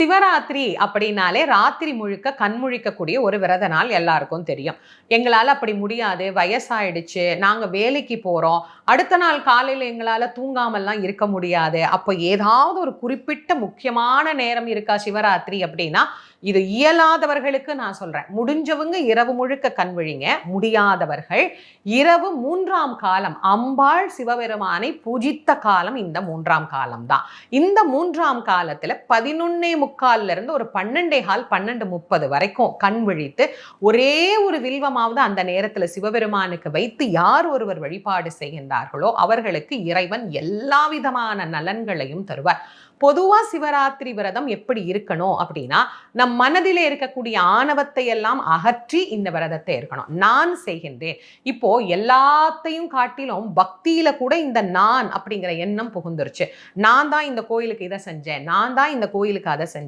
சிவராத்திரி அப்படின்னாலே ராத்திரி முழுக்க கண் முழிக்கக்கூடிய ஒரு விரத நாள் எல்லாருக்கும் தெரியும். எங்களால அப்படி முடியாது, வயசாயிடுச்சு, நாங்க வேலைக்கு போறோம், அடுத்த நாள் காலையில எங்களால தூங்காமல்லாம் இருக்க முடியாது. அப்ப ஏதாவது ஒரு குறிப்பிட்ட முக்கியமான நேரம் இருக்கா சிவராத்திரி அப்படின்னா, இது இயலாதவர்களுக்கு நான் சொல்றேன். முடிஞ்சவங்க இரவு முழுக்க கண் விழிங்க. முடியாதவர்கள் இரவு 3ஆம் காலம் அம்பாள் சிவபெருமானை பூஜித்த காலம் இந்த 3ஆம் காலம் தான். இந்த 3ஆம் காலத்துல 11:45 இருந்து ஒரு 12:15 12:30 வரைக்கும் கண் விழித்து ஒரே ஒரு வில்வமாவது அந்த நேரத்துல சிவபெருமானுக்கு வைத்து யார் ஒருவர் வழிபாடு செய்கின்றார்களோ அவர்களுக்கு இறைவன் எல்லா விதமான நலன்களையும் தருவார். பொதுவா சிவராத்திரி விரதம் எப்படி இருக்கணும் அப்படின்னா, நம் மனதிலே இருக்கக்கூடிய ஆணவத்தை எல்லாம் அகற்றி இந்த விரதத்தை இருக்கணும். நான் செய்கின்றேன். இப்போ எல்லாத்தையும் காட்டிலும் பக்தியில கூட இந்த நான் அப்படிங்கிற எண்ணம் புகுந்துருச்சு. நான் தான் இந்த கோயிலுக்கு இதை செஞ்சேன், நான் தான் இந்த கோயிலுக்கு அதை செஞ்சேன்.